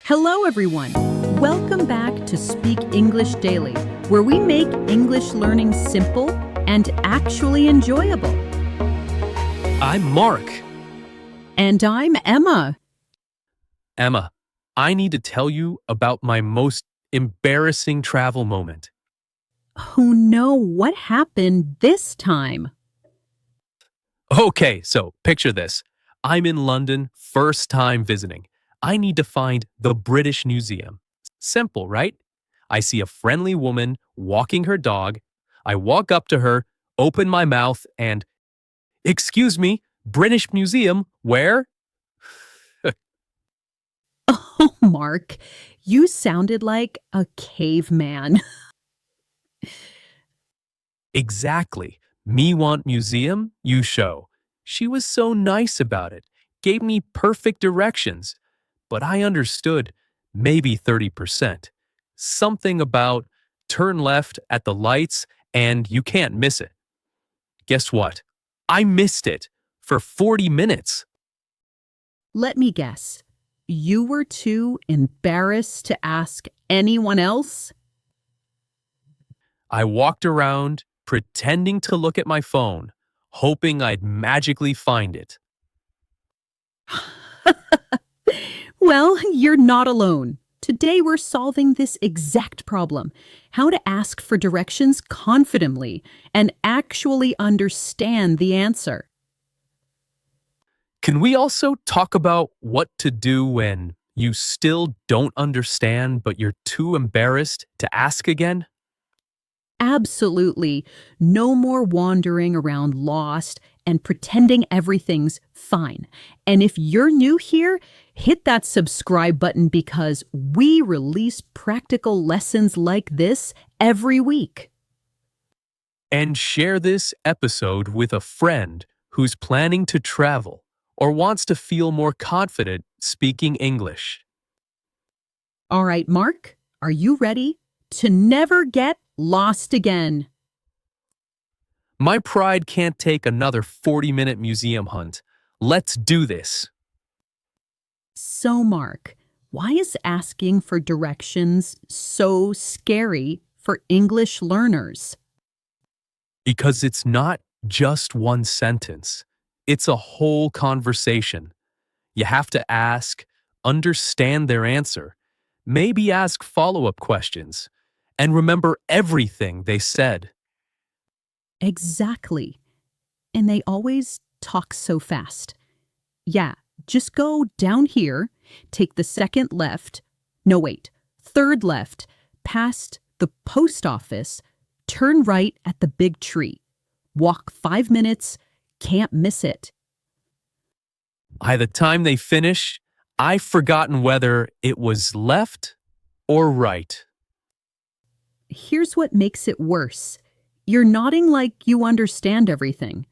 Hello, everyone. Welcome back to Speak English Daily, where we make English learning simple and actually enjoyable. I'm Mark. And I'm Emma. Emma, I need to tell you about my most embarrassing travel moment. Oh no, what happened this time? Okay, so picture this. I'm in London, first time visiting. I need to find the British Museum. Simple, right? I see a friendly woman walking her dog. I walk up to her, open my mouth, and, "Excuse me, British Museum, where?" Oh, Mark, you sounded like a caveman. Exactly. Me want museum, you show. She was so nice about it, gave me perfect directions, but I understood maybe 30%. Something about turn left at the lights and you can't miss it. Guess what? I missed it for 40 minutes. Let me guess. You were too embarrassed to ask anyone else? I walked around pretending to look at my phone, hoping I'd magically find it. Well, you're not alone. Today we're solving this exact problem: how to ask for directions confidently and actually understand the answer. Can we also talk about what to do when you still don't understand but you're too embarrassed to ask again? Absolutely. No more wandering around lost and pretending everything's fine. And if you're new here, hit that subscribe button because we release practical lessons like this every week. And share this episode with a friend who's planning to travel or wants to feel more confident speaking English. All right, Mark, are you ready to never get lost again? My pride can't take another 40-minute museum hunt. Let's do this. So, Mark, why is asking for directions so scary for English learners? Because it's not just one sentence, it's a whole conversation. You have to ask, understand their answer, maybe ask follow-up questions, and remember everything they said. Exactly. And they always talk so fast. Yeah, just go down here, take the second left, no, wait, third left, past the post office, turn right at the big tree. Walk 5 minutes, can't miss it. By the time they finish, I've forgotten whether it was left or right. Here's what makes it worse. You're nodding like you understand everything.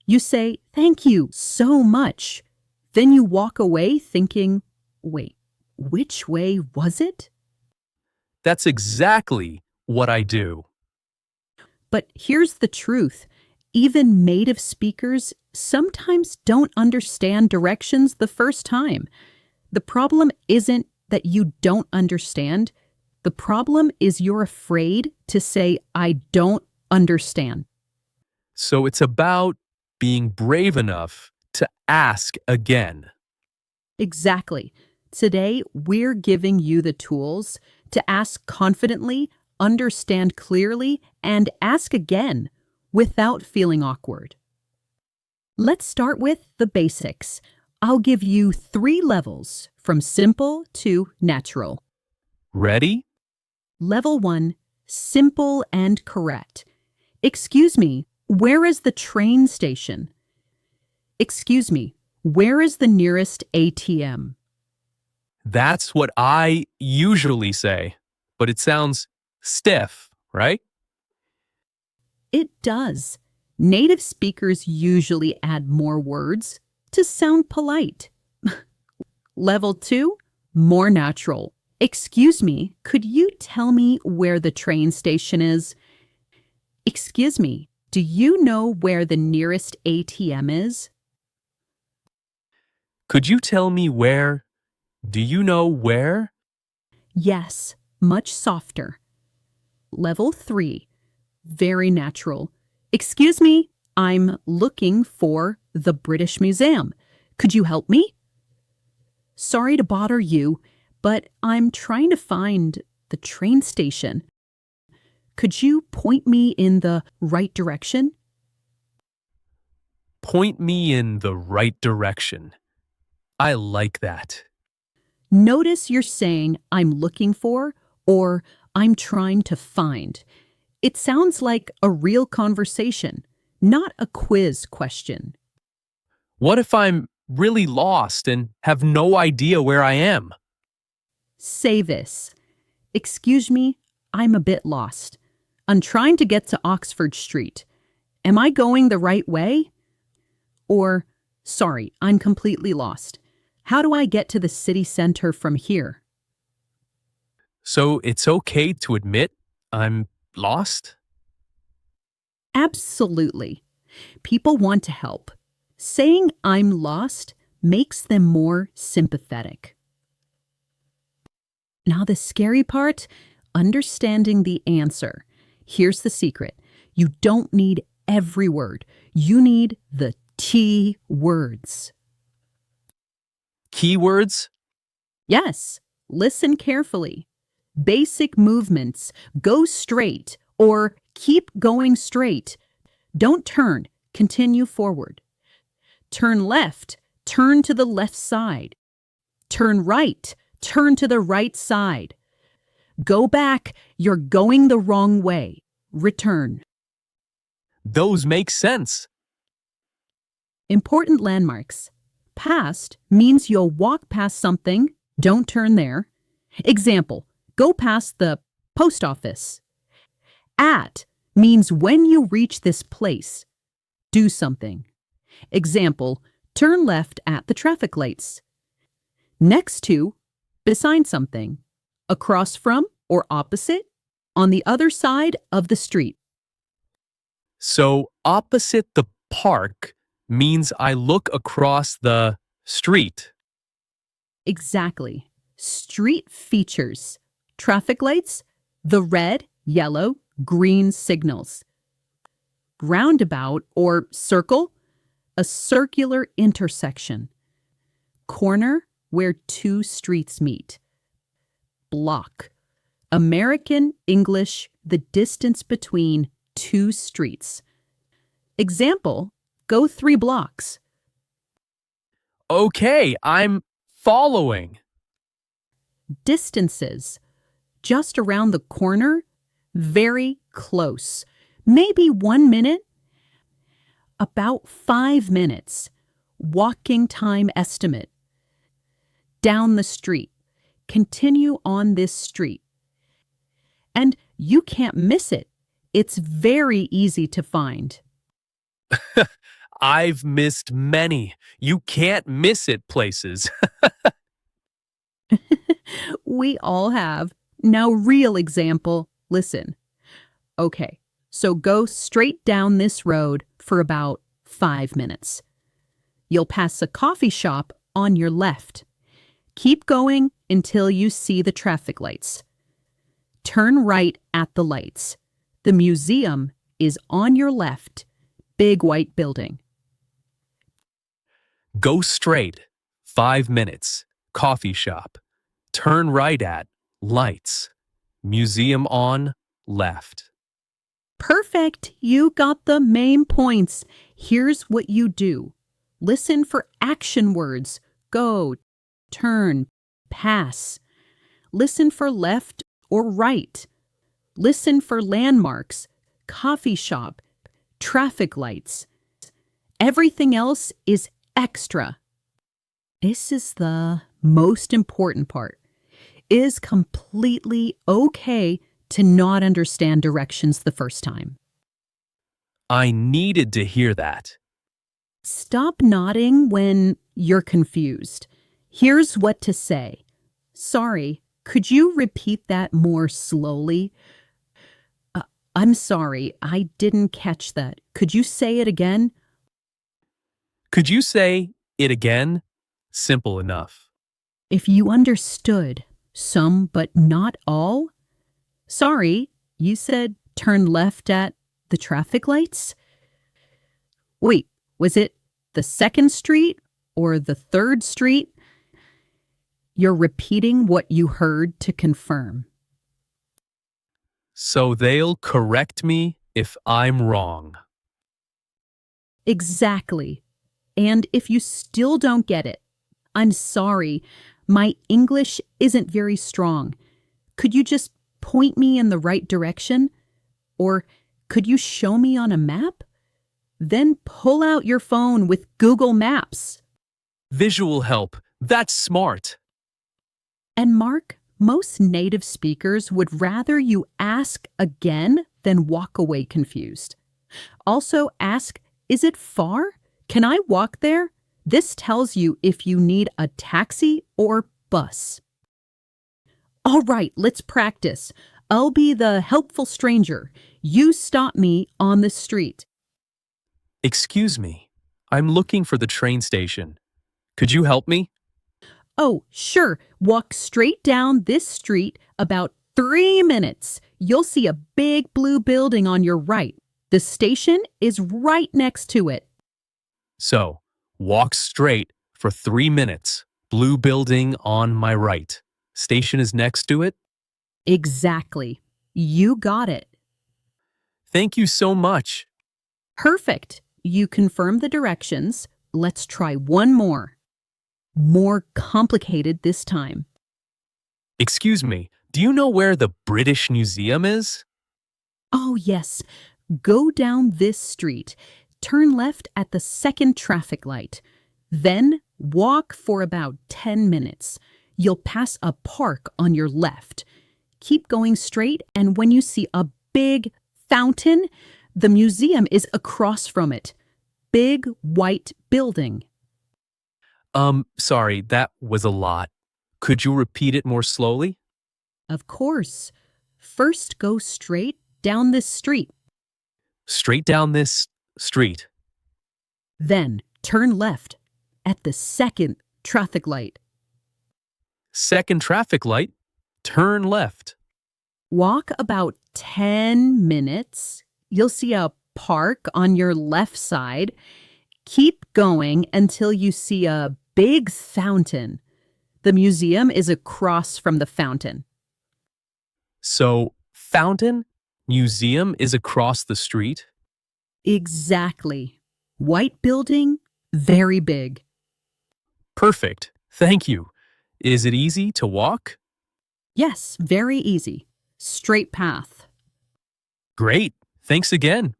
You say, "Thank you so much." Then you walk away thinking, wait, which way was it? That's exactly what I do. But here's the truth. Even native speakers sometimes don't understand directions the first time. The problem isn't that you don't understand. The problem is you're afraid to say, "I don't understand." So it's about being brave enough to ask again. Exactly. Today, we're giving you the tools to ask confidently, understand clearly, and ask again without feeling awkward. Let's start with the basics. I'll give you 3 levels from simple to natural. Ready? Level 1, simple and correct. "Excuse me, where is the train station?" "Excuse me, where is the nearest ATM?" That's what I usually say, but it sounds stiff, right? It does. Native speakers usually add more words to sound polite. Level 2, more natural. "Excuse me, could you tell me where the train station is?" "Excuse me, do you know where the nearest ATM is?" Could you tell me where? Do you know where? Yes, much softer. Level 3, very natural. Excuse me, I'm looking for the British Museum. Could you help me? Sorry to bother you, but I'm trying to find the train station. Could you point me in the right direction? Point me in the right direction. I like that. Notice you're saying I'm looking for or I'm trying to find. It sounds like a real conversation, not a quiz question. What if I'm really lost and have no idea where I am? Say this. Excuse me, I'm a bit lost. I'm trying to get to Oxford Street. Am I going the right way? Or, sorry, I'm completely lost. How do I get to the city center from here? So it's okay to admit I'm lost? Absolutely. People want to help. Saying I'm lost makes them more sympathetic. Now, the scary part, understanding the answer. Here's the secret. You don't need every word. You need the T words. Keywords? Yes, listen carefully. Basic movements, go straight or keep going straight. Don't turn, continue forward. Turn left, turn to the left side. Turn right, turn to the right side. Go back, you're going the wrong way. Return. Those make sense. Important landmarks. Past means you'll walk past something, don't turn there. Example, go past the post office. At means when you reach this place, do something. Example, turn left at the traffic lights. Next to, beside something. Across from or opposite, on the other side of the street. So opposite the park means I look across the street. Exactly. Street features. Traffic lights, the red, yellow, green signals. Roundabout or circle, a circular intersection. Corner, where two streets meet. Block. American English, the distance between two streets. Example, go 3 blocks. Okay, I'm following. Distances. Just around the corner, very close. Maybe 1 minute. About 5 minutes. Walking time estimate. Down the street. Continue on this street. And you can't miss it. It's very easy to find. I've missed many. You can't miss it places. We all have. Now, real example, listen. Okay, so go straight down this road for about 5 minutes. You'll pass a coffee shop on your left. Keep going until you see the traffic lights. Turn right at the lights. The museum is on your left. Big white building. Go straight. 5 minutes. Coffee shop. Turn right at lights. Museum on left. Perfect. You got the main points. Here's what you do. Listen for action words. Go, turn, pass. Listen for left or right. Listen for landmarks, coffee shop, traffic lights. Everything else is extra. This is the most important part. It is completely okay to not understand directions the first time. I needed to hear that. Stop nodding when you're confused. Here's what to say. Sorry, could you repeat that more slowly? I'm sorry, I didn't catch that. Could you say it again? Could you say it again? Simple enough. If you understood, Some, but not all? Sorry, you said turn left at the traffic lights? Wait, was it the 2nd Street or the 3rd Street? You're repeating what you heard to confirm. So they'll correct me if I'm wrong. Exactly. And if you still don't get it, I'm sorry, my English isn't very strong. Could you just point me in the right direction? Or could you show me on a map? Then pull out your phone with Google Maps. Visual help. That's smart. And Mark, most native speakers would rather you ask again than walk away confused. Also ask, is it far? Can I walk there? This tells you if you need a taxi or bus. All right, let's practice. I'll be the helpful stranger. You stop me on the street. Excuse me. I'm looking for the train station. Could you help me? Oh, sure. Walk straight down this street about 3 minutes. You'll see a big blue building on your right. The station is right next to it. So, walk straight for 3 minutes. Blue building on my right. Station is next to it? Exactly. You got it. Thank you so much. Perfect. You confirmed the directions. Let's try one more. More complicated this time. Excuse me, do you know where the British Museum is? Oh, yes. Go down this street. Turn left at the 2nd traffic light. Then walk for about 10 minutes. You'll pass a park on your left. Keep going straight, and when you see a big fountain, the museum is across from it. Big white building. Sorry, that was a lot. Could you repeat it more slowly? Of course. First go straight down this street. Straight down this street. Then turn left at the 2nd traffic light. 2nd traffic light. Turn left. Walk about 10 minutes. You'll see a park on your left side. Keep going until you see a big fountain. The museum is across from the fountain. So, fountain, museum is across the street? Exactly. White building, very big. Perfect. Thank you. Is it easy to walk? Yes, very easy. Straight path. Great. Thanks again.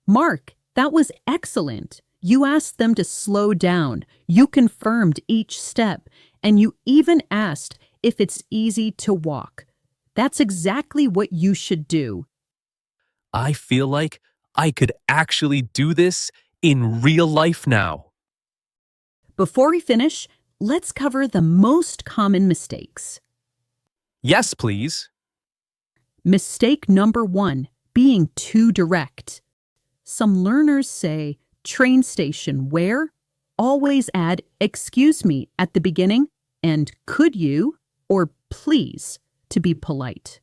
Mark, that was excellent. You asked them to slow down. You confirmed each step. And you even asked if it's easy to walk. That's exactly what you should do. I feel like I could actually do this in real life now. Before we finish, let's cover the most common mistakes. Yes, please. Mistake number 1, being too direct. Some learners say, train station where? Always add excuse me at the beginning and could you or please to be polite.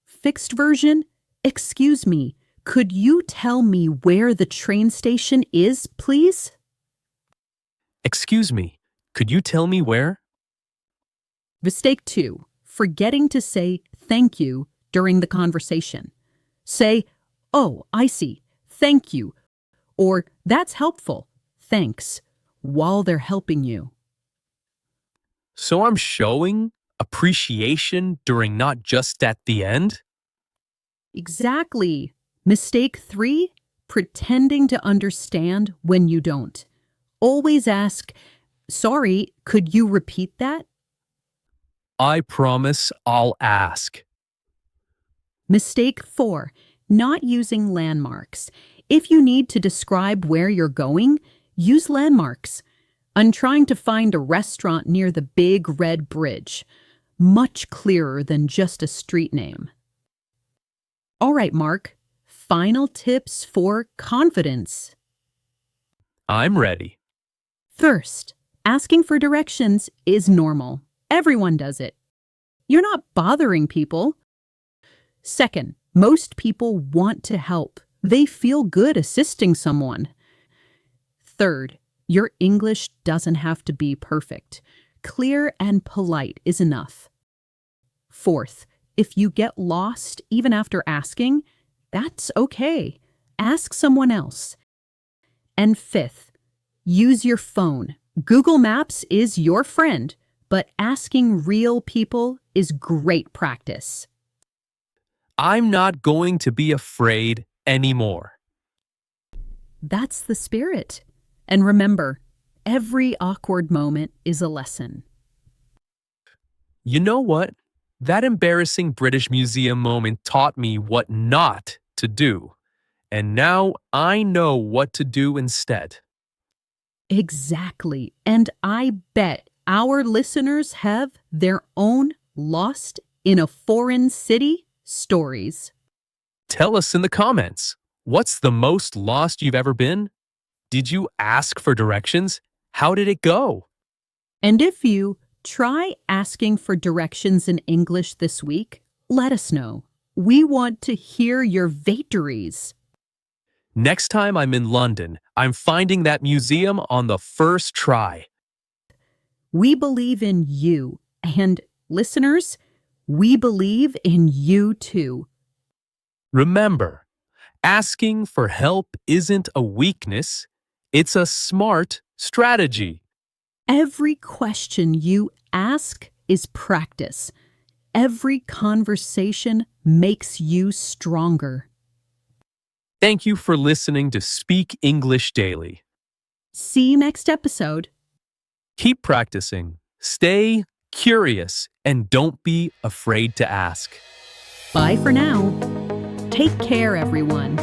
Fixed version, excuse me, could you tell me where the train station is, please? Excuse me, could you tell me where? Mistake 2, forgetting to say thank you during the conversation. Say, oh, I see, thank you, or that's helpful, thanks, while they're helping you. So I'm showing appreciation during not just at the end? Exactly. Mistake 3, pretending to understand when you don't. Always ask, sorry, could you repeat that? I promise I'll ask. Mistake 4, not using landmarks. If you need to describe where you're going, use landmarks. I'm trying to find a restaurant near the big red bridge. Much clearer than just a street name. All right, Mark. Final tips for confidence. I'm ready. First, asking for directions is normal. Everyone does it. You're not bothering people. Second, most people want to help. They feel good assisting someone. Third, your English doesn't have to be perfect. Clear and polite is enough. Fourth, if you get lost even after asking, that's okay. Ask someone else. And fifth, use your phone. Google Maps is your friend, but asking real people is great practice. I'm not going to be afraid anymore. That's the spirit. And remember, every awkward moment is a lesson. You know what? That embarrassing British Museum moment taught me what not to do. And now I know what to do instead. Exactly. And I bet our listeners have their own lost in a foreign city stories. Tell us in the comments, what's the most lost you've ever been? Did you ask for directions? How did it go? And if you try asking for directions in English this week, let us know. We want to hear your victories. Next time I'm in London, I'm finding that museum on the first try. We believe in you. And listeners, we believe in you too. Remember, asking for help isn't a weakness, it's a smart strategy. Every question you ask is practice. Every conversation makes you stronger. Thank you for listening to Speak English Daily. See you next episode. Keep practicing, stay curious, and don't be afraid to ask. Bye for now. Take care, everyone.